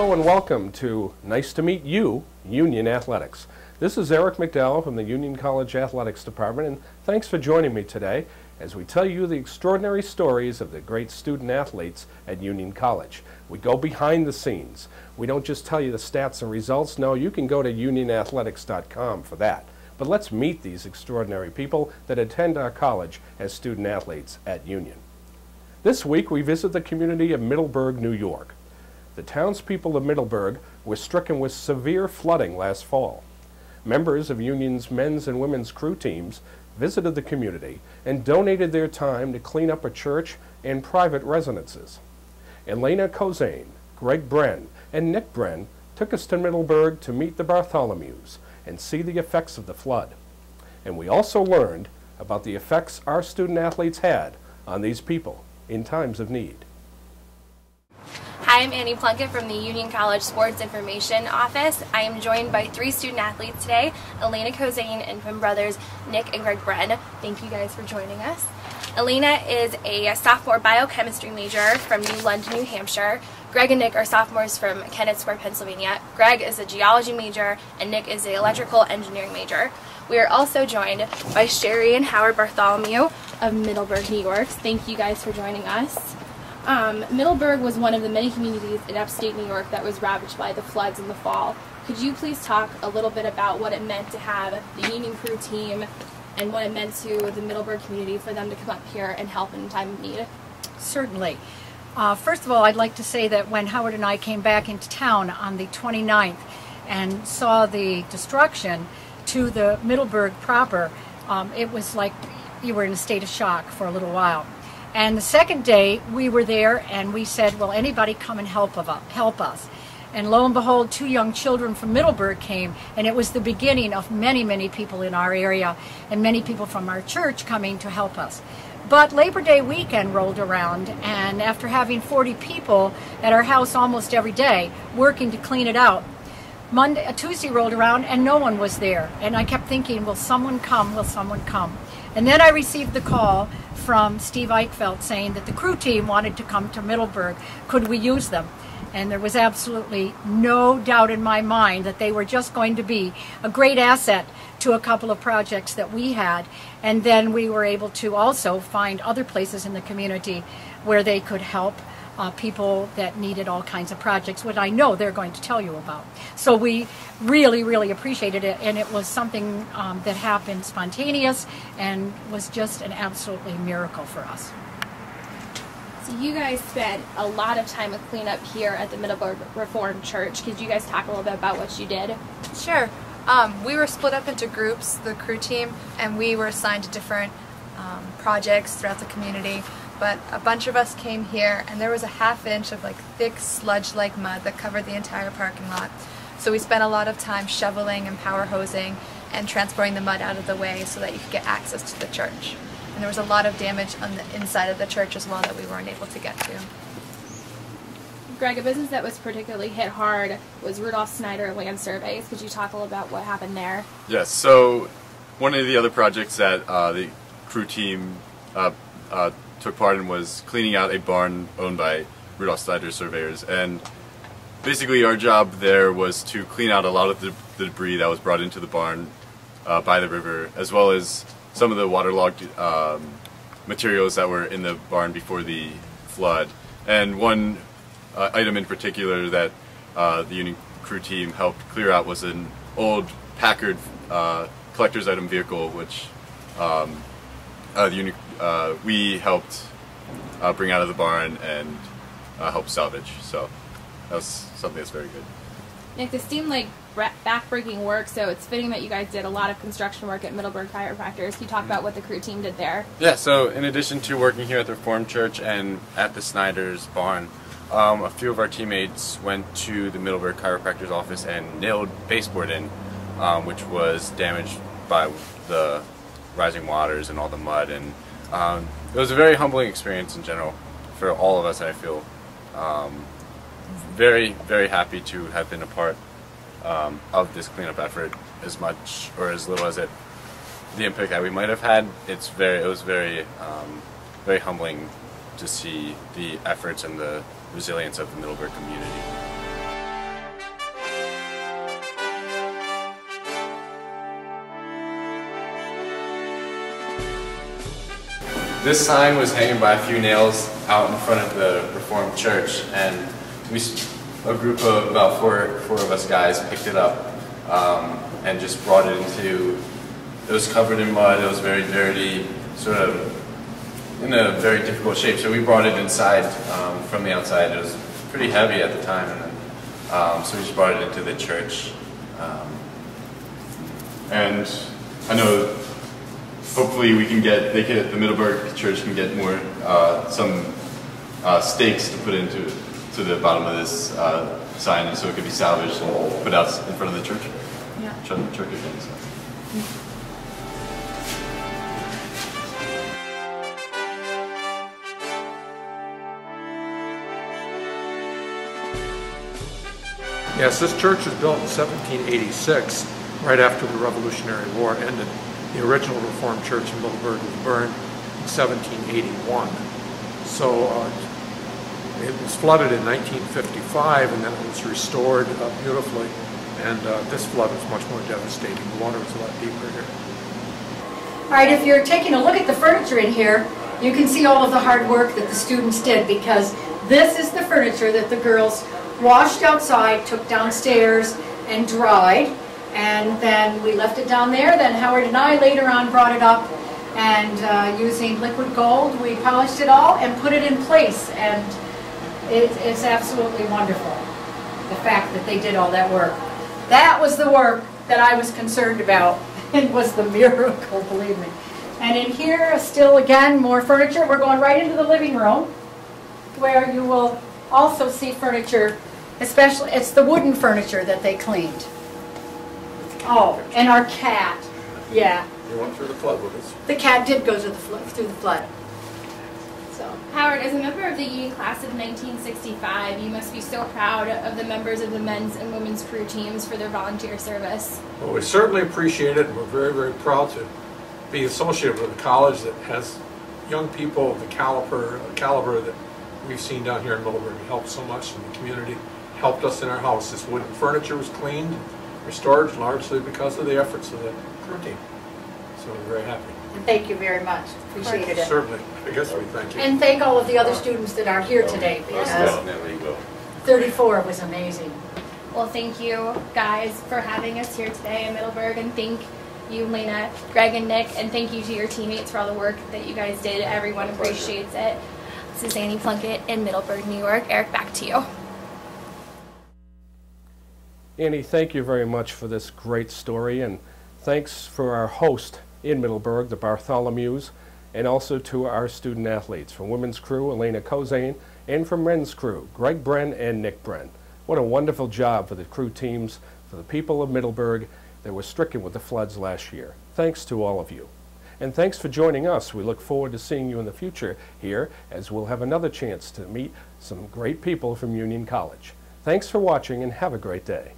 Hello and welcome to Nice to Meet You, Union Athletics. This is Eric McDowell from the Union College Athletics Department, and thanks for joining me today as we tell you the extraordinary stories of the great student athletes at Union College. We go behind the scenes. We don't just tell you the stats and results. No, you can go to unionathletics.com for that. But let's meet these extraordinary people that attend our college as student athletes at Union. This week we visit the community of Middleburg, New York. The townspeople of Middleburg were stricken with severe flooding last fall. Members of Union's men's and women's crew teams visited the community and donated their time to clean up a church and private residences. Elena Kozane, Greg Bren, and Nick Bren took us to Middleburg to meet the Bartholomews and see the effects of the flood. And we also learned about the effects our student athletes had on these people in times of need. Hi, I'm Annie Plunkett from the Union College Sports Information Office. I am joined by 3 student athletes today, Elena Kozane and twin brothers Nick and Greg Bren. Thank you guys for joining us. Elena is a sophomore biochemistry major from New London, New Hampshire. Greg and Nick are sophomores from Kennettsburg, Pennsylvania. Greg is a geology major and Nick is an electrical engineering major. We are also joined by Sherry and Howard Bartholomew of Middleburg, New York. Thank you guys for joining us. Middleburg was one of the many communities in upstate New York that was ravaged by the floods in the fall. Could you please talk a little bit about what it meant to have the Union crew team and what it meant to the Middleburg community for them to come up here and help in time of need? Certainly. First of all, I'd like to say that when Howard and I came back into town on the 29th and saw the destruction to the Middleburg proper, it was like you were in a state of shock for a little while. And the second day we were there and we said, well, anybody come and help us. And lo and behold, 2 young children from Middleburg came, and it was the beginning of many, many people in our area and many people from our church coming to help us. But Labor Day weekend rolled around, and after having 40 people at our house almost every day working to clean it out, Tuesday rolled around and no one was there. And I kept thinking, will someone come? Will someone come? And then I received the call from Steve Eichfeld saying that the crew team wanted to come to Middleburg. Could we use them? And there was absolutely no doubt in my mind that they were just going to be a great asset to a couple of projects that we had. And then we were able to also find other places in the community where they could help people that needed all kinds of projects, which I know they're going to tell you about. So we really, really appreciated it, and it was something that happened spontaneous and was just an absolutely miracle for us. So you guys spent a lot of time with cleanup here at the Middleburg Reformed Church. Could you guys talk a little bit about what you did? Sure. We were split up into groups, the crew team, and we were assigned to different projects throughout the community. But a bunch of us came here, and there was a ½ inch of thick sludge-like mud that covered the entire parking lot. So we spent a lot of time shoveling and power hosing and transporting the mud out of the way so that you could get access to the church. And there was a lot of damage on the inside of the church as well that we weren't able to get to. Greg, a business that was particularly hit hard was Rudolph Snyder Land Surveys. Could you talk a little about what happened there? Yes, so one of the other projects that the crew team took part in was cleaning out a barn owned by Rudolph Snyder Surveyors. And basically our job there was to clean out a lot of the debris that was brought into the barn by the river, as well as some of the waterlogged materials that were in the barn before the flood. And one item in particular that the Union crew team helped clear out was an old Packard collector's item vehicle, which we helped bring out of the barn and help salvage. So that was something that's very good. Nick, this seemed like back-breaking work, so it's fitting that you guys did a lot of construction work at Middleburg Chiropractors. Can you talk about what the crew team did there? Yeah, so in addition to working here at the Reformed Church and at the Snyder's barn, a few of our teammates went to the Middleburg Chiropractor's office and nailed baseboard in, which was damaged by the rising waters and all the mud. And it was a very humbling experience in general for all of us. I feel very, very happy to have been a part of this cleanup effort, as much or as little as the impact that we might have had. It was very humbling to see the efforts and the resilience of the Middleburg community. This sign was hanging by a few nails out in front of the Reformed Church, and a group of about four of us guys picked it up and just brought it into. It was covered in mud. It was very dirty, sort of in a very difficult shape. So we brought it inside from the outside. It was pretty heavy at the time, and so we just brought it into the church. And I know hopefully we can get, the Middleburg Church can get more, some stakes to put into the bottom of this sign, and so it could be salvaged and put out in front of the church. Yeah. Show the church again. So. Yes, this church was built in 1786, right after the Revolutionary War ended. The original Reformed Church in Middleburg was burned in 1781. So it was flooded in 1955, and then it was restored beautifully. And this flood was much more devastating. The water was a lot deeper here. All right, if you're taking a look at the furniture in here, you can see all of the hard work that the students did, because this is the furniture that the girls washed outside, took downstairs, and dried. And then we left it down there. Then Howard and I later on brought it up, and using liquid gold, we polished it all and put it in place. And it's absolutely wonderful, the fact that they did all that work. That was the work that I was concerned about. It was the miracle, believe me. And in here, still again, more furniture. We're going right into the living room, where you will also see furniture, especially, it's the wooden furniture that they cleaned. Oh, and our cat, yeah. You went through the flood with us. The cat did go through the flood. So, Howard, as a member of the Union class of 1965, you must be so proud of the members of the men's and women's crew teams for their volunteer service. Well, we certainly appreciate it, and we're very, very proud to be associated with a college that has young people of the caliber that we've seen down here in Middleburg. It helped so much in the community, helped us in our house. This wooden furniture was cleaned, restored largely because of the efforts of the crew team. So we're very happy. and thank you very much. Appreciated it. Certainly. I guess we thank you. And thank all of the other students that are here today, because Definitely will. 34 was amazing. Well, thank you guys for having us here today in Middleburg, and thank you, Lena, Greg, and Nick, and thank you to your teammates for all the work that you guys did. Everyone appreciates it. This is Annie Plunkett in Middleburg, New York. Eric, back to you. Annie, thank you very much for this great story, and thanks for our host in Middleburg, the Bartholomews, and also to our student athletes. From women's crew, Elena Kozane, and from men's crew, Greg Bren and Nick Bren. What a wonderful job for the crew teams, for the people of Middleburg that were stricken with the floods last year. Thanks to all of you. And thanks for joining us. We look forward to seeing you in the future here, as we'll have another chance to meet some great people from Union College. Thanks for watching, and have a great day.